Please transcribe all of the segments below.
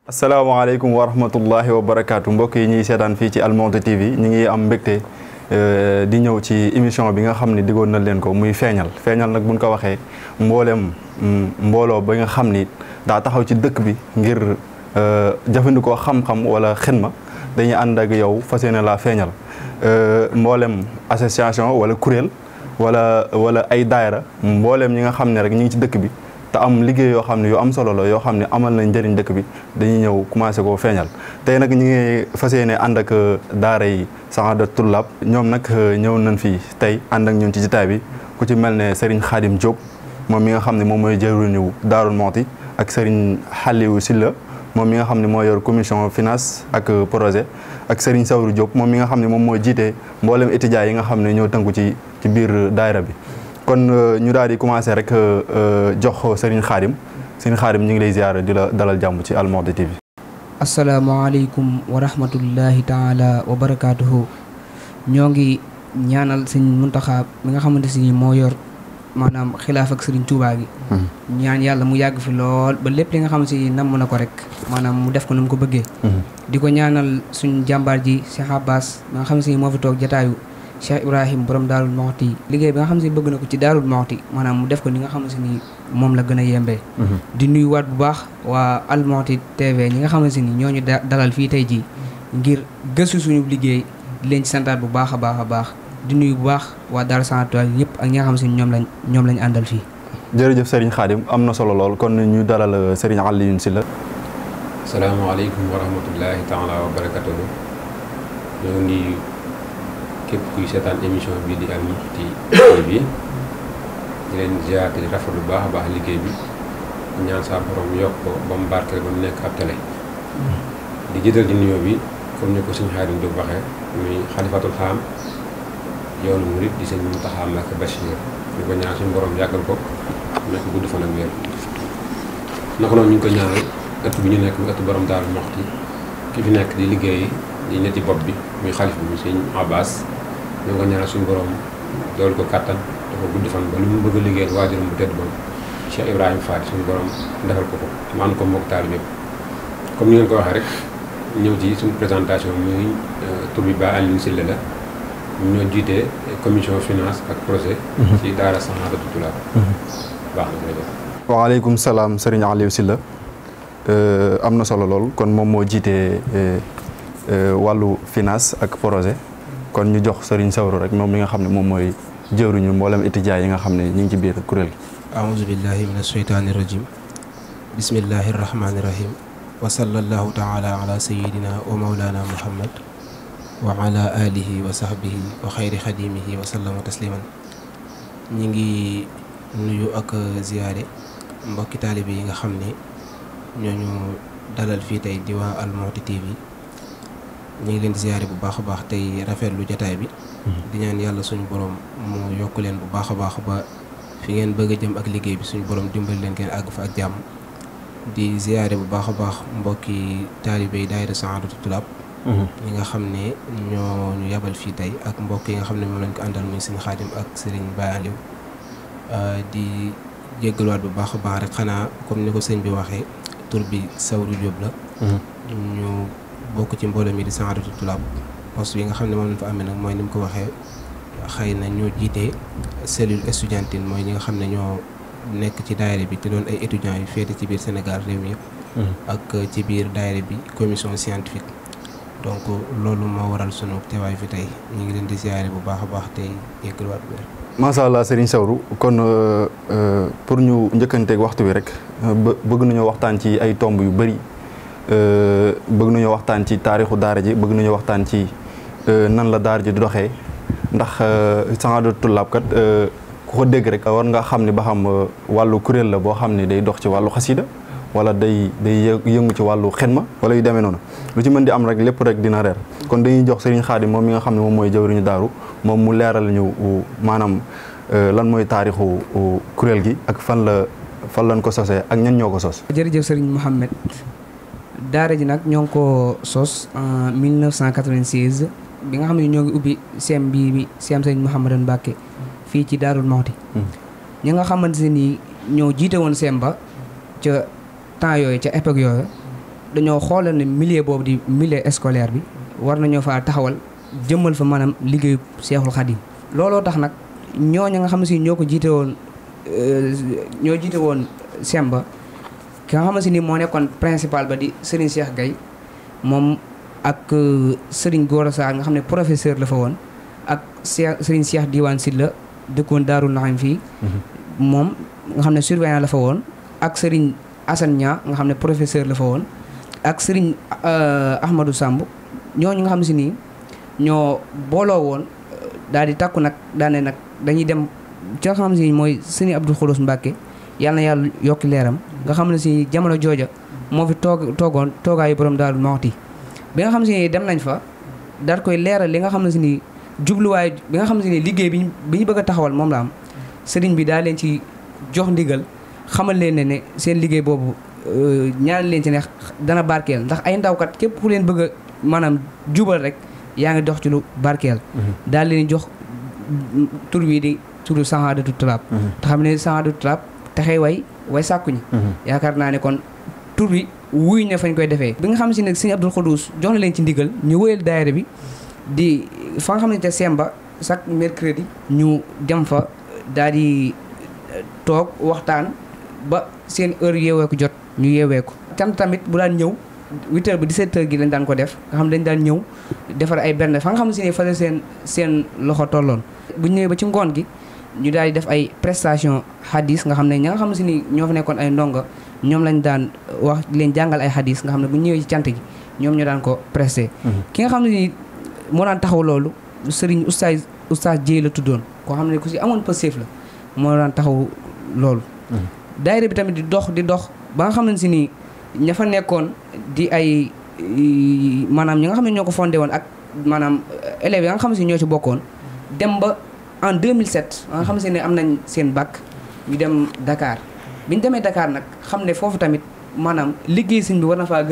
asalaamaaleykum wa rahmatullahi wa barakaatu mbokk yi ñuy seetaan fii ci Al Mouhty TV ñi ngi am mbégte di ñëw ci émission bi nga xam ne diggoon na leen ko muy feeñal nag buñ ko waxee mbooloo ba nga xam ni daa taxaw ci dëkk bi ngir jëfandikoo xam-xam wala xidma dañuy ànd ak yow fas yéene laa feeñal mboolem association wala kuréel wala ay daayira mboolem ñi nga xam ne rek ñi ngi ci dëkk bi te am liggéey yoo xam ne yu am solo la yoo xam ne amal nañ njëriñ dëkk bi dañuy ñëw commencé koo feeñal tey nag ñi ngi fas yéene ànd ak daara yi Sahadatou Toulab ñoom nag ñëw nañ fii tey ànd ak ñun ci jotaay bi ku ci mel ne Serigne Khadim Diop moom mi nga xam ne moom mooy jëwriñu Daarul Mouhty ak Serigne Xaliwu Silla moom mi nga xam ne moo yor commission finance ak projet ak Serigne Sawru Diop moom mi nga xam ne moom moo jiite mboolem étudiants yi nga xam ne ñoo tënku ci biir daayira bi kon ñu daal di commencé rek jox Serigne Khadim ñu ngi lay ziyaara di la dalal jàmm ci Al Mouhty TV. asalaamaaleykum wa rahmatullahi taala wa barakaatuhu. ñoo ngi ñaanal sëñ Muntaxa mi nga xamante si moo yor maanaam xilaaf ak Serigne Touba gi. ñaan yàlla mu yàgg fi lool ba lépp li nga xam si namm na ko rek maanaam mu def ko nu mu ko bëggee. di ko ñaanal suñ jàmbaar ji Cheikh Abbas mi nga xam si moo fi toog jataayu Cheikh Ibrahim borom Daarul Mouhty liggéey bi nga xam si bëgg na ko ci Daarul Mouhty maanaam mu def ko ni nga xam si ni moom la gën a yembee. di nuyuwaat bu baax waa Al Mouhty TV ñi nga xam si ni ñooñu dalal fii tey jii ngir gëstu suñu liggéey di leen ci santaat bu baax a baax di nuyu bu baax waa Daaru Sahadatou yëpp ak ñi nga xam si ni ñoom lañ àndal fii. jërëjëf Serigne Khadim am na solo lool kon ñu dalal Serigne Alioune Sylla. asalaamaaleykum wa rahmatullahi taala wa barakatuhu. ñoo ngi képp kuy seetaan émission bi di Al Mouhty TV di leen ziar di rafetlu bu baax a baax liggéey bi ñaan saa borom yokk ko ba mu barkeel ba mu nekk ab télé. di jiital di nuyoo bi comme ni ko suñu Xaadim Diop waxee muy xalifatul xaam yoonu murid di sëñ Muntaxa Mbakke Bachir ñu ko ñaan suñu borom yàggal ko nekk gudd fan ak wér. naka noonu ñu ngi ko ñaanal ëtt bi ñu nekk muy ëtt borom Daaru Mouhty ki fi nekk di liggéey di ñetti bopp bi muy xalif bi sëñ Abbas ñu ngi ko ñaanal suñu borom dool ko kàttan dafa gudd fan ba lu mu bëgg a liggéeyal waajuram bu tedd ba Cheikh Ibrahima Faty suñu borom defal ko mu ànd ko mbokk taalibe yëpp comme ni ngeen ko waxee rek ñëw ci suñu présentation muy tur bi Ba Alioune Sylla la ñoo jiite commission finance ak projet ci daara Sahadatou Toulab baax na jërëjëf. waaleykum salaam Serigne Aliou Sylla am na solo lool kon moom moo jiite wàllu finance ak projet kon ñu jox Serigne Sawru rek moom mi nga xam ne moom mooy jëwriñu mboolem étudiants yi nga xam ne ñu ngi ci biir kuréel gi. aouzu billahi min asheytaani rajim bismillahi rahmaani rahim wa sallallahu taala ala sayidina wa maulana muhammad wa ala alihi wa sahbihi wa xayri xadimihi wa sallama tasliman ñi ngi nuyu ak ziyaare mbokki taalibe yi nga xam ne ñooñu dalal fii tey di waa Al Mouhty TV ñu ngi leen di ziyaare bu baax a baax tey rafetlu jataay bi di ñaan yàlla suñu borom mu yokk leen bu baax a baax ba fi ngeen bëgg a jëm ak liggéey bi suñu borom dimbali leen ngeen àgg fa ak jàmm di ziyaare bu baax a baax mbokki taalibe yi daayira Sahadatou Toulab ñi nga xam ne ñoo ñu yabal fii tey ak mbokk yi nga xam ne moom lañ ko àndal muy sëñ Xaadim ak Serigne Baye Aliou di jéggaluwaat bu baax a baax rek xanaa comme ni ko sëñ bi waxee tur bi Sawru Diop la ñu bokk ci mbooloo mi di Sahadatou Toulab poste yi nga xam ne moom lañ fa amee nag mooy ni mu ko waxee xëy na ñoo jiite cellule estudiantine mooy ñi nga xam ne ñoo nekk ci daayira bi te doon ay étudiants yu féete ci biir Sénégal réew mi yëpp ak ci biir daayira bi commission scientifique donc loolu moo waral sunu teewaay fi tey ñu ngi leen di ziare bu baax a baax tey yëggalwaat bi rek. macha allah Serigne Sawru kon pour ñu njëkkanteeg waxtu bi rek bëgg nañoo waxtaan ci ay tomb yu bëri bëgg nañoo waxtaan ci taarixu daara ji bëgg nañoo waxtaan ci nan la daara ji di doxee ndax Sahadatou Toulab kat ku ko dégg rek war nga xam ne ba xam wàllu kuréel la boo xam ne day dox ci wàllu xasida wala day yëngu ci wàllu xidma wala yu demee noonu lu ci mën di am rek lépp rek dina reer kon dañuy jox Serigne Khadim moom mi nga xam ne moom mooy jëwriñu daaru moom mu leeral ñu maanaam lan mooy taarixu kuréel gi ak fan lañ ko sosee ak ñan ñoo ko sos. jërëjëf Serigne Mohamed daara ji nag ñoo ngi ko sos en 1996 bi nga xam ne ñoo ngi ubbi CEM bi CEM Serigne Mouhamadou Mbacké fii ci Daarul Mouhty ñi nga xamante ni ñoo jiite woon CEM ba ca temps yooyu ca époque yooyu dañoo xoolal ne milieu boobu di milieu scolaire bi war nañoo faa taxawal jëmmal fa maanaam liggéeyu Seexul Xadim looloo tax nag ñooñu nga xam ne si ñoo ko jiite woon ñoo jiite woon Semba ki nga xam ne si ni moo nekkoon principal ba di Serigne Cheikh Gaye moom ak Serigne Gora Sarr nga xam ne professeur la fa woon ak Serigne Cheikh Diwane Sylla dëkkoon Daarul Naxim fii moom nga xam ne surveillant la fa woon ak Serigne Assane Nia nga xam ne professeur la fa woon ak Serigne Ahmadou Samb ñooñu nga xam si nii ñoo booloo woon daal di takku nag daane nag dañuy dem ci nga xam si mooy Serigne Abdou Khoudous Mbacké yàlla na yàlla yokki leeram nga xam ne si jamono jooja moo fi toogoon toogaayu borom Daaru Muxti bi nga xam si ni dem nañ fa daal koy leeral li nga xam ne si ni jubluwaay bi nga xam ne si ni liggéey bi ñu bëgg a taxawal moom la am sëriñ bi daa leen ci jox ndigal xamal leen ne seen liggéey boobu ñaanal leen ci ne dana barkeel ndax ay ndawkat képp ku leen bëgg a maanaam jubal rek yaa ngi dox ci lu barkeel daal leen jox tur wi di turu Sahadatu Tulaab te xam ne Sahadatu Tulaab taxee way sàkkuñi yaakaar naa ne kon tur bi wuy ne fañ koy defee bi nga xam si ne Serigne Abdou Khoudous jox na leen ci ndigal ñu wëyal daayira bi di fa nga xam ne te Semba chaque mercredi ñu dem fa daal di toog waxtaan ba seen heure yeeweeku jot ñu yeeweeku tam tamit bu daan ñëw 8h ba 17h gi lañ daan ko def nga xam dañ daan ñëw defar ay bernde fa nga xam si ne fa la seen loxo tolloon bu ñëwee ba ci ngoon gi ñu daal di def ay prestation hadis nga xam ne ña nga xam si ni ñoo fa nekkoon ay ndongo ñoom lañ daan wax leen jàngal ay hadis nga xam ne bu ñëwee ci cant gi ñoom ñoo daan ko presté ki nga xam ne ni moo daan taxaw loolu Serigne oustaz Dieye la tuddoon koo xam ne ku si amoon pëseef la moo daan taxaw loolu daayira bi tamit di dox ba nga xam ne si ni ña fa nekkoon di ay maanaam ñi nga xam ne ñoo ko fondé woon ak maanaam élèves yi nga xam ne si ñoo ci bokkoon dem ba en 2007 nga xam ne am nañ seen bac ñu dem Dakar bi ñu demee Dakar nag xam ne foofu tamit maanaam liggéey sëñ bi war na faa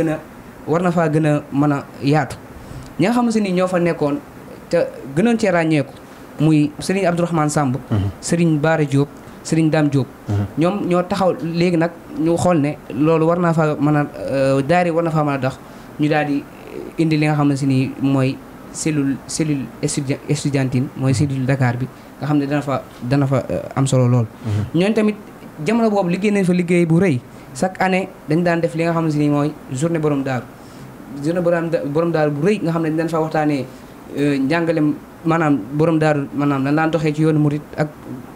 gën a mën a yaatu ñi nga xam ne ñoo fa nekkoon te gënoon cee ràññeeku muy Serigne Abdourahmane Samb Serigne Bara Diop Serigne Dame Diop ñoom ñoo taxaw léegi nag ñu xool ne loolu war naa faa mën a daari war na faa mën a dox ñu daal di indi li nga xam ne si ni mooy cellule estudiantine mooy cellule Dakar bi nga xam ne dana fa am solo lool ñooñu tamit jamono boobu liggéey nañ fa liggéey bu rëy chaque année dañ daan def li nga xam ne si ni mooy journée borom daaru bu rëy nga xam ne dañ fa waxtaanee njàngalem maanaam borom daaru maanaam dañ daan doxee ci yoonu murit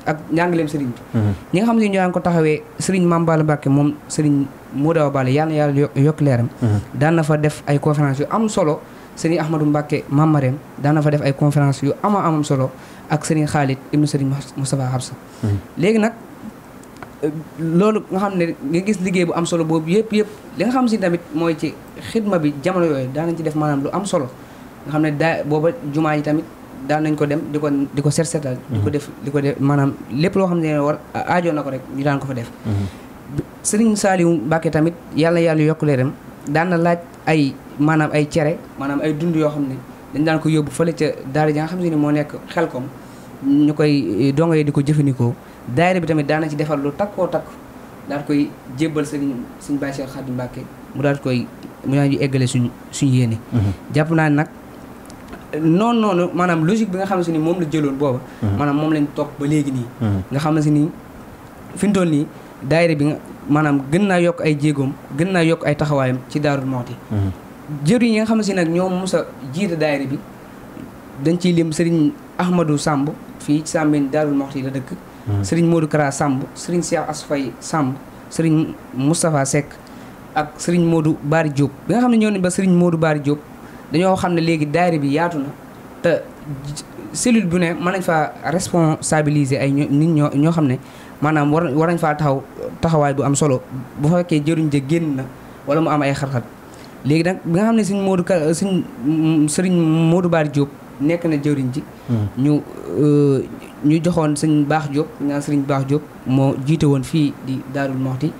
ak njàngaleem sëriñ bi ñi nga xam ne ñoo daan ko taxawee sëriñ Mame Balla Mbacké moom sëriñ Modaw Balla yàlla na yàlla yokk leeram daan na fa def ay conférence yu am solo sëriñ Ahmadou Mbacké Mamarème daan na fa def ay conférence yu amam solo ak sëriñ Khalid ibnu sëriñ Moustapha Habsa léegi nag loolu nga xam ne nga gis liggéey bu am solo boobu yëpp li nga xam si tamit mooy ci xidma bi jamono yooyu daan nañ ci def maanaam lu am solo nga xam ne booba jumaa yi tamit daan nañ ko dem di ko seetal di ko def maanaam lépp loo xam ne war aajoon na ko rek ñu daan ko fa def Serigne Saliou Mbacké tamit yàlla yokk leeram daan na laaj ay maanaam ay cere maanaam ay dund yoo xam ne dañ daan ko yóbbu fële ca daara ja nga xam si ne moo nekk Xelkom ñu koy dongo yi di ko jëfandikoo daayira bi tamit daan na ci defar lu takkoo takk daal koy jébbal Serigne Baye Cheikh Khadim Mbacké mu daal ñu eggale suñ yéene jàpp naa ne nag noonu maanaam logique bi nga xam ne si ni moom la jëloon booba maanaam moom lañ topp ba léegi nii nga xam ne si nii fi mu toll nii daayira bi nga maanaam gën naa yokk ay jéegoom gën naa yokk ay taxawaayam ci Daarul Muxti jëriñ yi nga xam ne si nag ñoom mos a jiite daayira bi dañ ciy lim Serigne Ahmadou Samb fii ci Sambène Daarul Muxti la dëkk Serigne Modou Kara Samb Serigne Cheikh Asfay Samb Serigne Moustapha Seck ak Serigne Modou Bari Diop bi nga xam ne ñoo ne ba Serigne Modou Bari Diop dañoo xam ne léegi daayira bi yaatu na te cellule bu ne mën nañ faa responsabiliser ay nit ñoo xam ne maanaam war nañ faa taxawaay bu am solo bu fekkee jëruñ je génn na wala mu am ay xar-xar léegi nag bi nga xam ne Serigne Modou Bari Diop nekk na jëriñ ji ñu joxoon sëñ Baax Diop ñaan Serigne Baax Diop moo jiite woon fii di Daarul Muxti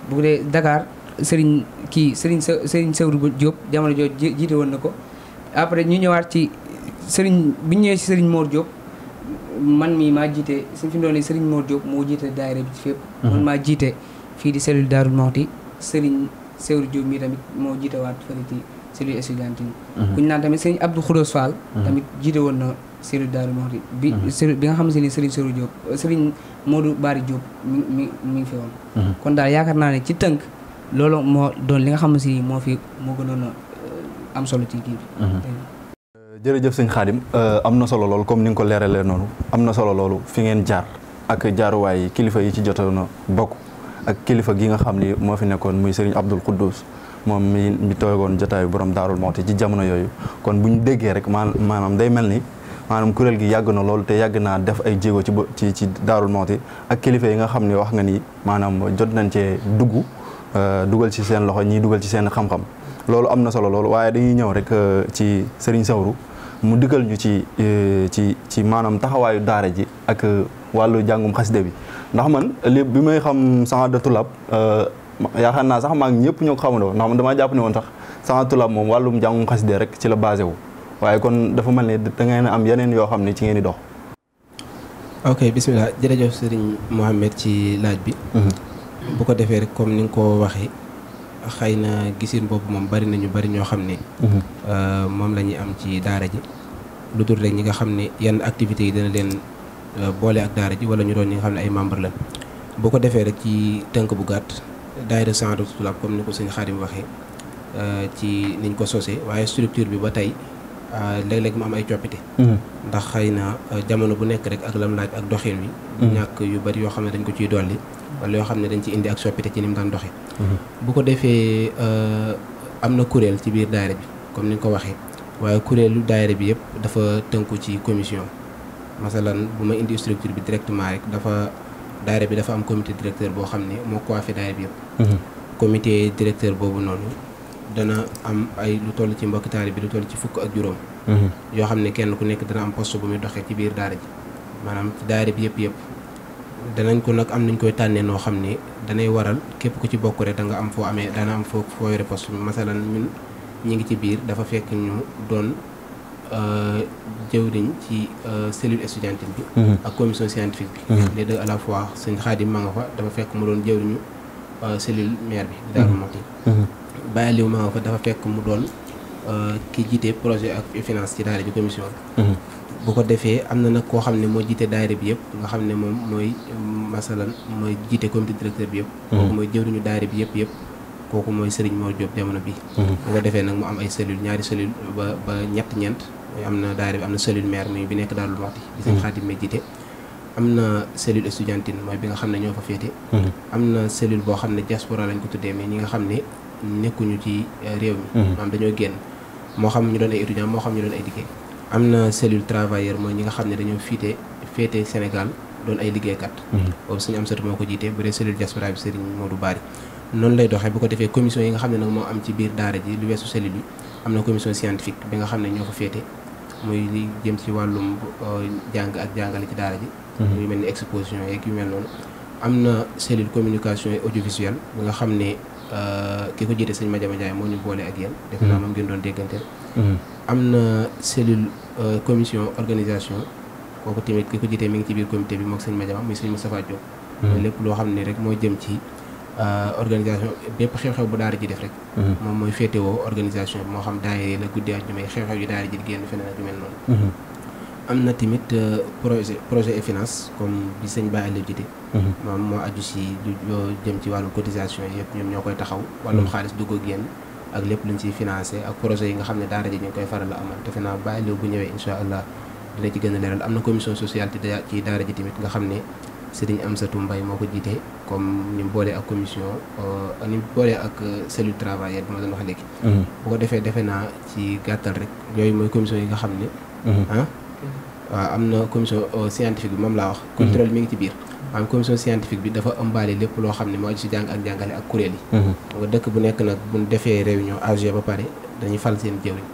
bu dee Dakar Serigne Sewru Diop jamono jooju jiite woon na ko après ñu ñëwaat ci bi ñu ñëwee ci Serigne Mor Diop man mii maa jiite suñ fi doon Serigne Mor Diop moo jiite daayira bi ci fépp man maa jiite fii di cellule Daarul Muxti Serigne Sewru Diop mii tamit moo jiite waat fële ci cellule estudiantine ku ñu naan tamit sëriñ Abdou Khoudoss Fall tamit jiite woon na cellule Daaru Muxti bi cellule bi nga xam ne sëriñ Sewru Diop sëriñ Modou Bari Diop mi ngi fi woon kon daal yaakaar naa ne ci tënk loolu moo doon li nga xam ne moo gënoon a am solo ci kii bi jërëjëf sëñ Khadim am na solo loolu comme ni nga ko leeralee noonu am na solo loolu fi ngeen jaar ak jaaruwaay kilifa yi ci jotoon a bokk ak kilifa gi nga xam ni moo fi nekkoon muy Serigne Abdou Khoudoss moom mi toogoon jotaayu borom Daarul Muxti ci jamono yooyu kon bu ñu déggee rek maanaam day mel ni maanaam kuréel gi yàgg na loolu te yàgg naa def ay jéego ci Daarul Muxti ak kilifa yi nga xam ni wax nga ni maanaam jot nañ cee dugg dugal ci seen loxo ñii dugal ci seen xam-xam loolu am na solo loolu waaye dañuy ñëw rek ci Serigne Sawru mu digal ñu ci maanaam taxawaayu daara ji ak wàllu jàngum xasida bi ndax man li bi may xam Sahadatou Tulab yaakaar naa sax maa ngi ñëpp ñoo ko xamandoo ndax man damaa jàpp ne woon sax Sahadatou Tulab moom wàllum jàngum xasida rek ci la basé wu waaye kon dafa mel ni da ngeen am yeneen yoo xam ne ci ngeen di dox. ok bisimilah jërëjëf Serigne Mohamed ci laaj bi. bu ko defee rek comme ni nga ko waxee xëy na gisin boobu moom bari nañu bari ñoo xam ne. moom la ñuy am ci daara ji lu dul rek ñi nga xam ne yenn activités yi dana leen boole ak daara ji wala ñu doon ñi nga xam ne ay membre lañ bu ko defee rek ci tënk bu gàtt daayira Sahadatou Tulab comme ni ko sëñ Xaadim waxee ci niñ ko sosee waaye structure bi ba tey léeg-léeg mu am ay coppite ndax xëy na jamono bu nekk rek ak lam laaj ak doxin wi ñàkk yu bari yoo xam ne dañ ko ciy dolli wala yoo xam ne dañ ci indi ak soppite ci ni mu daan doxee bu ko defee am na kuréel ci biir daayira bi comme ni nga ko waxee waaye kuréelu daayira bi yëpp dafa tënku ci commission masalan bu ma indi structure bi directement rek daayira bi dafa am comité directeur boo xam ne moo coiffé daayira bi yëpp comité directeur boobu noonu dana am ay lu toll ci mbokki taalibe bi lu toll ci fukk ak juróom yoo xam ne kenn ku nekk dana am poste bu muy doxee ci biir daara ji maanaam ci daayira bi yëpp danañ ko nag am nañ koy tànnee noo xam ne danay waral képp ku ci bokk rek da nga am foo amee dana am foo yore poste masalan ñun ñi ngi ci biir dafa fekk ñu doon jëwriñ ci cellule estudiantine bi ak commission scientifique bi les deux à la fois sëñ Xaadim ma nga fa dafa fekk mu doon jëwriñu cellule maire bi di Daaru Muxti Baye Aliou ma nga fa dafa fekk mu doon ki jiite projet ak finance ci daara ji commission bu ko defee am na nag koo xam ne moo jiite daayira bi yëpp nga xam ne moom mooy masalan mooy jiite comité directeur bi yëpp kooku mooy jëwriñu daayira bi yëpp kooku mooy Serigne Mor Diop jamono bi bu ko defee nag mu am ay cellule ñaari cellule ba ñeent am na daayira bi am na cellule maire muy bi nekk Daaru Muxti bi sëñ Xaadim may jiite am na cellule estudiantine mooy bi nga xam ne ñoo fa féete am na cellule boo xam ne diaspora lañ ko tuddee mais ñi nga xam ne nekkuñu ci réew mi maanaam dañoo génn moo xam ñu doon ay étudiant moo xam ñu doon ay liggéey am na cellule travailleur mooy ñi nga xam ne dañoo féete Sénégal doon ay liggéeykat boobu suñu am satu moo ko jiite bu dee cellule diaspora bi Serigne Modou Bari noonu lay doxee bu ko defee commission yi nga xam ne nag moo am ci biir daara ji lu weesu cellule yi am na commission scientifique bi nga xam ne ñoo fa féete muy li jëm ci wàllum jàng ak jàngale ci daara ji yu mel ni exposition yeeg yu mel noonu am na cellule communication et audiovisuelle bi nga xam ne ki ko jiite sëñ Madiama Ndiaye moo ñu boole ak yéen def naa moom ngeen doon déggante am na cellule commission organisation kooku tamit ki ko jiite mi ngi ci biir comité bi moom sëñ Madiama muy sëñ Moustapha Diop lépp loo xam ne rek moo jëm ci organisation bépp xew-xew bu daara ji def rek moom mooy féetewoo organisation bi moo xam daayira la guddi ak jumay xew-xew yi daara ji di génn feneen ak yu mel noonu am na tamit projet et finance comme bi sëñ Ba Aliou jiite moom moo aju si lu jëm ci wàllum cotisation yëpp ñoom ñoo koy taxaw wàllum xaalis dugg ak génn ak lépp luñ ciy financé ak projet yi nga xam ne daara ji ñu ngi koy faral a amal defe naa Ba Aliou bu ñëwee incha allah dina ci gën a leeral am na commission sociale ci daara ji tamit nga xam ne Serigne Amsatou Mbaye moo ko jiite comme ni mu boolee ak commission ni mu boolee ak cellule travailleur bi ma doon wax léegi bu ko defee defe naa ci gàttal rek yooyu mooy commission yi nga xam ne waaw am na commission scientifique bi moom laa wax contrôle mi ngi ci biir maanaam commission scientifique bi dafa ëmbaale lépp loo xam ne moo aju si jàng ak jàngale ak kuréel yi nga dëkk bu nekk nag buñ defee réunion AG ba pare dañuy fal seen jëwriñ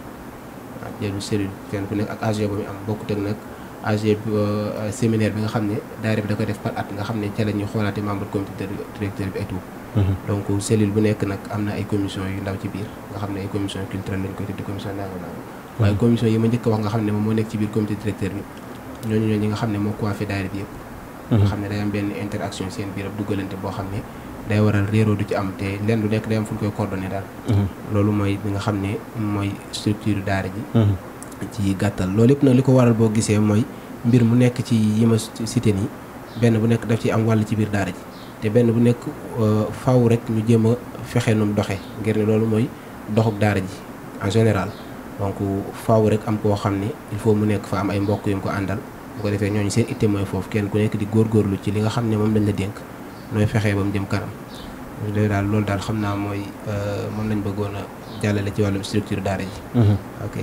waaw jëwriñ cellule kenn ku nekk ak AG ba mu am bokkut ak nag AG séminaire bi nga xam ne daayira bi da koy def par at nga xam ne ca la ñuy xoolaate membre comité directeur bi et tout donc cellule bu nekk nag am na ay commission yu ndaw ci biir nga xam ne ay commission culturelle lañ koy tudde commission nangam waaye commission yi ma njëkk a wax nga xam ne moom moo nekk ci biir comité directeur bi ñooñu ñi nga xam ne moo coiffé daayira bi yëpp nga xam ne day am benn interaction seen biir ab duggalante boo xam ne day waral réeroo du ci am te lenn lu nekk day am fu ñu koy coordonné daal. loolu mooy li nga xam ne mooy structure daara ji. ci gàttal loolu yëpp nag li ko waral boo gisee mooy mbir mu nekk ci yi ma cité nii benn bu nekk daf ci am wàll ci biir daara ji te benn bu nekk faaw rek ñu jéem a fexe nu mu doxee ngir ne loolu mooy doxuk daara ji en général. donc faaw rek am koo xam ne il faut mu nekk fa am ay mbokk yu mu ko àndal bu ko defee ñooñu seen itte mooy foofu kenn ku nekk di góorgóorlu ci li nga xam ne moom lañ la dénk nooy fexee ba mu jëm kanam loolu daal xam naa mooy moom lañ bëggoon a jàllale ci wàllum structure daara ji. ok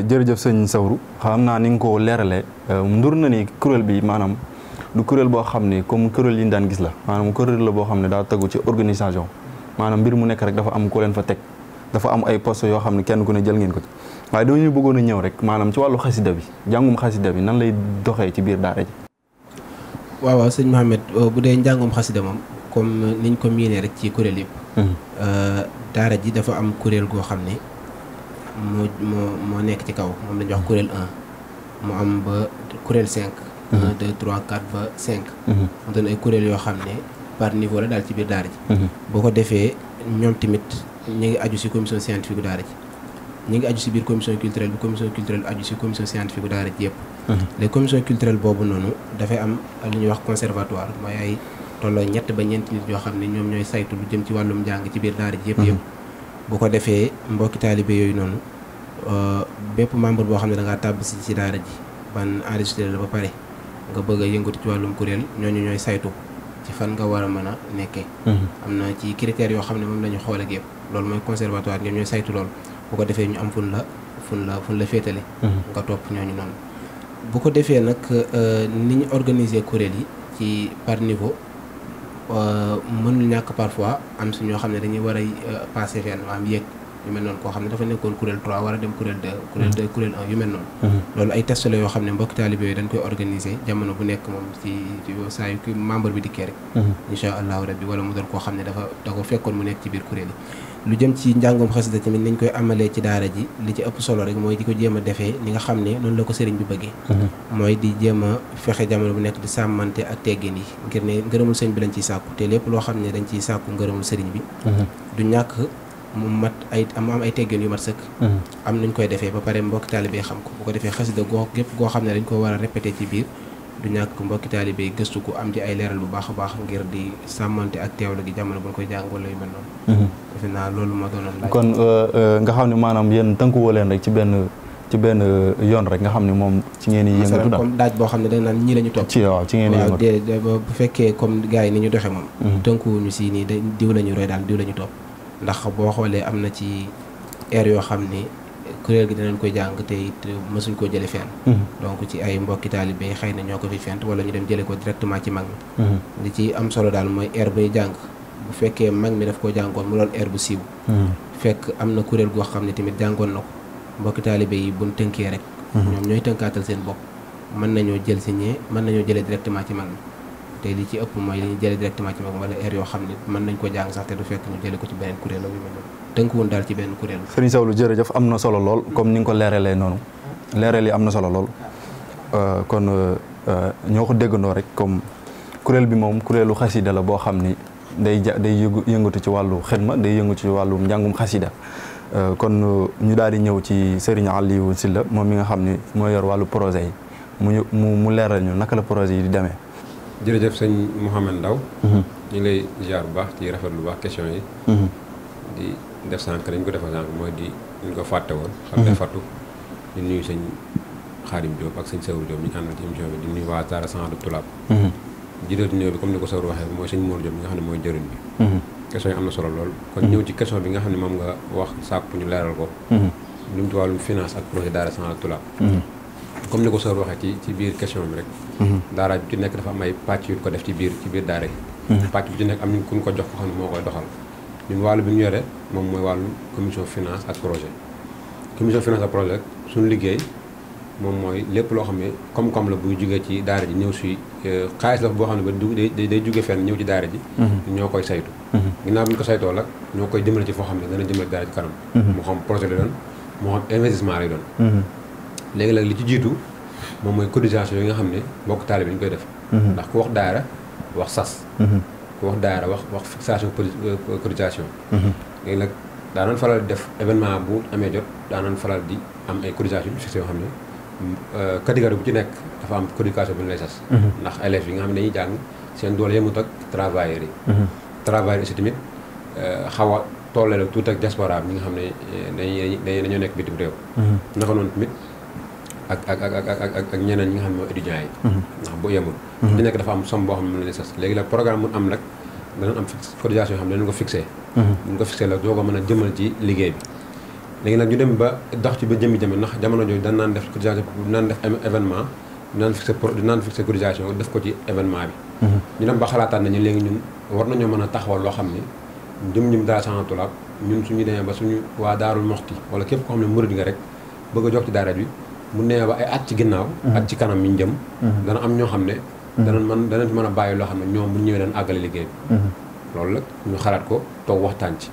jërëjëf sëñ Sawru xam naa ni nga ko leeralee ndur na ni kuréel bi maanaam du kuréel boo xam ne comme kuréel yi ñu daan gis la maanaam kuréel la boo xam ne daa tegu ci organisation maanaam mbir mu nekk rek dafa am ku leen fa teg. dafa am ay poste yoo xam ne kenn ku ne jël ngeen ko ci waaye doo ñu bëggoon a ñëw rek maanaam ci wàllu xasida bi njàngum xasida bi nan lay doxee ci biir daara ji. waaw sëñ Mohamed bu dee njàngum xasida moom comme niñ ko miinee rek ci kuréel yëpp. daara ji dafa am kuréel goo xam ne moo nekk ci kaw moom lañuy wax kuréel 1 mu am ba kuréel 5. 1 2 3 4 ba 5. mu doon ay kuréel yoo xam ne par niveau la daal ci biir daara ji. boo ko defee ñoom tamit. ñu ngi aju ci commission scientifique bu daara ji ñu ngi aju ci biir commission culturelle bi commission culturelle aju ci commission scientifique bu daara ji yëpp. les commission culturelle boobu noonu dafay am lu ñuy wax conservatoire mooy ay tolloo ñett ba ñeenti nit yoo xam ne ñoom ñooy saytu lu jëm ci wàllum njàng ci biir daara ji yëpp. bu ko defee mbokki taalibe yooyu noonu bépp membre boo xam ne da ngaa tàbb ci daara ji ban enregistré la ba pare nga bëgg a yëngatu ci wàllum kuréel ñooñu ñooy saytu ci fan nga war a mën a nekkee. am na ci critères yoo xam ne moom la ñu xool ak yëpp. loolu mooy conservatoire ñoom ñooy saytu loolu bu ko defee ñu am fun la féetale nga topp ñooñu noonu bu ko defee nag ni ñu organiser kuréel yi ci par niveau mënul ñàkk parfois am su ñoo xam ne dañuy war a passer fenn am yéeg yu mel noonu koo xam ne dafa nekkoon kuréel 3 war a dem kuréel 2 kuréel 1 yu mel noonu loolu ay test la yoo xam ne mbokki taalibe yooyu dañ koy organiser jamono bu nekk moom ci saa yu ki membre bi dikkee rek insha allahu rabbi wala mu doon koo xam ne da ko fekkoon mu nekk ci biir kuréel yi lu jëm ci njàngum xasida tamit niñ koy amalee ci daara ji li ci ëpp solo rek mooy di ko jéem a defee ni nga xam ne noonu la ko sëriñ bi bëggee mooy di jéem a fexe jamono bu nekk di sàmmante ak teggin yi ngir ne ngërëmul sëriñ bi lañ ciy sàkku te lépp loo xam ne dañ ciy sàkku ngërëmul sëriñ bi du ñàkk mu mat ay am ay teggin yu mat sëkk am nañ koy defee ba pare mbokki taalibe xam ko bu ko defee xasida gépp goo xam ne dañ ko war a répété ci biir du ñàkk mbokki taalibe gëstu ko am ci ay leeral bu baax a baax ngir di sàmmante ak teewlu gi jamono bu ñu koy jàng wala yu mel noonu defe naa loolu moo doonoon laaj kon nga xam ne maanaam yéen tënkuwoo leen rek ci benn yoon rek nga xam ne moom ci ngeen di yëngatu daal comme daaj boo xam ne dañ naan ñii la ñu topp ci waaw ci ngeen di yëngatu bu fekkee comme gars yi ni ñu doxee moom tënkuwuñu si nii diw la ñu roy daal diw la ñu topp ndax boo xoolee am na ci air yoo xam ne kuréel gi dinañ koy jàng te it mësuñ koo jële fenn donc ci ay mbokki taalibe xëy na ñoo ko fi fent wala ñu dem jële ko directement ci mag mi li ci am solo daal mooy air bay jàng bu fekkee mag mi daf koo jàngoon mu doon air bu siiw fekk am na kuréel goo xam ne tamit jàngoon na ko mbokki taalibe yi buñ tënkee rek ñoom ñooy tënkaatal seen bopp mën nañoo jël si ñee mën nañoo jëlee directement ci mag mi te li ci ëpp mooy li ñu jëlee directement ci mag mi wala air yoo xam ne mën nañ ko jàng sax te du fekk ñu jële ko ci beneen kuréel yu mel noonu tënkuwoon daal ci benn kuréel. Serigne Sawlu jërëjëf am na solo lool comme ni nga ko leeralee noonu leeral yi am na solo lool kon ñoo ko déggandoo rek comme kuréel bi moom kuréelu xasida la boo xam ni day yëngatu ci wàllu xidma day yëngatu ci wàllu njàngum xasida kon ñu daal di ñëw ci Serigne Aliou Sylla moom mi nga xam ni moo yor wàllu projet yi mu leeral ñu naka la projet yi di demee. jërëjëf sëñ Mouhamed Ndaw ñu ngi lay ziar bu baax ci rafet lu baax question yi. di def sànq dañ ko defal sànq mooy di ñu ko fàtte woon xam ne fàttu di nuyu sëñ Xaadim Diop ak sëñ Sawru Diop ñu àndal ci émission bi di nuyu waa Daara Sahadatou Toulab jiital di nuyu bi comme ni ko Sawru waxee mooy sëñ Mour Diop mi nga xam ne mooy jëriñ bi question yi am na solo lool kon ñëw ci question bi nga xam ne moom nga wax sàkku ñu leeral ko lu mu ci wàllum finance ak projet Daara Sahadatou Toulab comme ni ko Sawru waxee ci biir question bi rek daara bi ci nekk dafa am ay pàcc yu ko def ci biir daara yi pàcc bi ci nekk am nañ ku ñu ko jox ko xam ne moo koy doxal ñun wàllu bi ñu yore moom mooy wàllu commission finance ak projet commission finance ak projet suñu liggéey moom mooy lépp loo xam ne koom-koom la buy jógee ci daara ji ñëw si xaalis la boo xam ne ba day jóge fenn ñëw ci daara ji ñoo koy saytu ginnaaw bi ñu ko saytoo la ñoo koy jëmale ci foo xam ne dana jëmale daara ji kanam moo xam projet lay doon moo xam investissement lay doon léegi nag li ci jiitu moom mooy cotisation yi nga xam ne mbokk taalibe bi ñu koy def ndax ku wax daara wax sas ku wax daara wax fixation cotisation. léegi nag daanañ faral di def événement bu amee jot daanañ faral di am ay cotisation yu fixé yoo xam ne catégorie bu ci nekk dafa am cotisation bu ñu lay sas. ndax élèves yi nga xam ne dañuy jàng seen doole yemut ak travailleurs yi. travailleurs yi aussi tamit xaw a tollale tuuti ak diaspora bi nga xam ne dañoo nekk bitim réew. naka noonu tamit ak ñeneen ñi nga xam ne mooy étudiants yi. ndax bu yemul. di nekk dafa am somme boo xam ne mën na sas léegi la programme mun am nag danañ am cotisation yoo xam ne danañ ko fixé. bu ñu ko fixé la doo ko mën a jëmal ci liggéey bi. léegi nag ñu dem ba dox ci ba jëmmi ndax jamono jooju dañ naan def cotisation dinaan def événement dinaan fixé cotisation def ko ci événement bi. ñu dem ba xalaataat nañu léegi ñun war nañoo mën a taxawal loo xam ne jëm daara Saxaana Tulaab ñun suñu demee ba suñu waa Daarul Moxti wala képp koo xam ne murid nga rek bëgg a jox ci daara bi mu nee ba ay at ci ginnaaw. at ci kanam mi ñu jëm. dana am ñoo xam ne. danañ mën a bàyyi loo xam ne ñoom bu ñu ñëwee dañ àggale liggéey bi. loolu nag ñu xalaat ko toog waxtaan ci.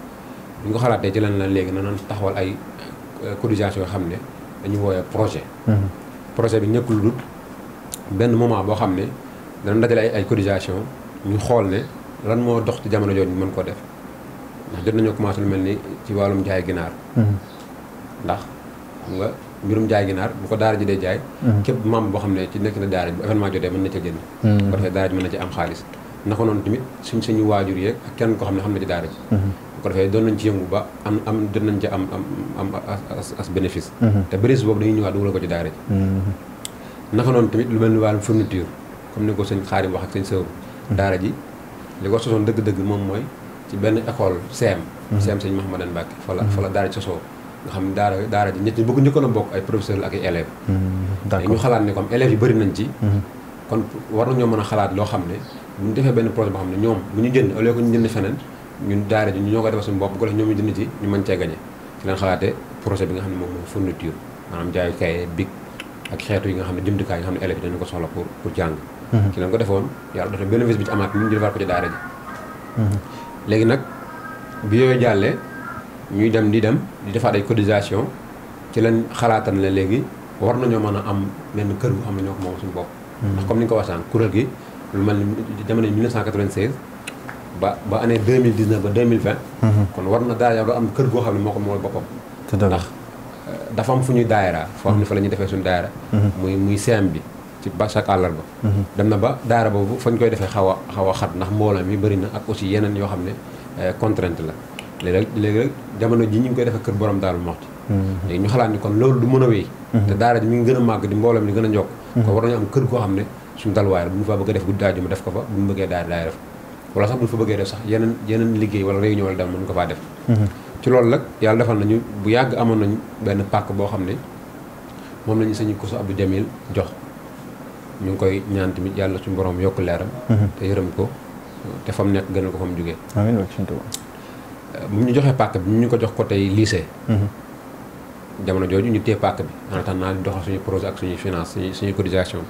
bu ñu ko xalaatee ci lan la léegi nañ taxawal ay cotisation yoo xam ne dañu woowee projet. projet bi nekkul lu dul benn moment boo xam ne dana dajale ay cotisation ñu xool ne lan moo dox ci jamono jooju ñu mën koo def ndax jot nañoo commencé lu mel ni ci wàllum jaay ginaar. ndax xam nga mbirum jaay ginaar bu ko daara ji dee jaay. képp membre boo xam ne ci nekk na daara ji bu événement jotee mën na ca jënd. bu ko defee daara ji mën na ci am xaalis. naka noonu tamit suñu waajur yeeg ak kenn koo xam ne xam na ci daara ji. bu ko defee doon nañ ci yëngu ba am jot nañ ci am as bénéfice. te bénéfice boobu dañuy ñëwaat dugal ko ci daara ji. naka noonu tamit lu mel ni wàllum fourniture comme ni ko sëñ Xaadim wax ak sëñ Sëwru daara ji li ko sosoon dëgg-dëgg moom mooy ci benn école CM. CM sëñ Mahamadan Mbàkke fa la daara ji sosoo nga xam ne daara ji ñett ñi bëgg njëkkoon a bokk ay professeurs ak ay élèves. d'accord ñu xalaat ne comme élèves yi bëri nañ ci. kon war nañoo mën a xalaat loo xam ne bu ñu defee benn projet boo xam ne ñoom bu ñu jënd au lieu que ñu jënd feneen ñun daara ji ñu ñoo koy defal suñu bopp bu ko defee ñoom ñu jënd ci ñu mën cee gañe ci leen xalaatee projet bi nga xam ne moom mooy fourniture maanaam jaayu kaye bic ak xeetu yi nga xam ne jumtukaay yi nga xam ne élèves yi dañu ko soxla pour jàng. ci leen ko defoon yàlla dafa bénéfice bi ci amaat ñun ñu defar ko ci daara ji. léegi nag bi yooyu jàllee ñuy dem di defaat ay cotisation ci lañ xalaatal ne léegi war nañoo mën a am benn kër bu xam ne ñoo ko moom suñu bopp. ndax comme ni nga ko waxtaan kuréel gi lu mel ni jamono 1996 ba année 2019 ba 2020. kon war na daara am kër goo xam ne moo ko mooy boppam. ndax dafa am fu ñuy daayara foo xam ne fa la ñuy defee suñu daayara. muy CM bi ci ba chaque àllarba. dem na ba daara boobu fañ koy defee xaw a xat ndax mbooloo mi bëri na ak aussi yeneen yoo xam ne contrainte la léegi rek jamono ji ñu ngi koy defee kër borom Daaru Moxti. léegi ñu xalaat ni kon loolu du mën a wéy. te daara ji mi ngi gën a màgg di mbooloo mi di gën a njokk. kon war nañu am kër goo xam ne suñu dalwaay la bu ñu fa bëgg a def guddi àjjuma def ko fa bu ñu bëggee daara def wala sax bu ñu fa bëggee def sax yeneen liggéey wala réunion wala dem mën ko faa def. ci loolu nag yàlla defal nañu bu yàgg amoon nañu benn pàkk boo xam ne moom lañu sëñ Koso Abdou Jamil jox ñu ngi koy ñaan tamit yàlla suñu borom yokk leeram. te yërëm ko te fa mu nekk gënal ko fa mu jógee. amiin bu ñu joxee pàkk bi ñu ko jox ko tey lycée. jamono jooju ñu téye pàkk bi en attendant di doxal suñu projet ak suñuy finance suñuy cotisation.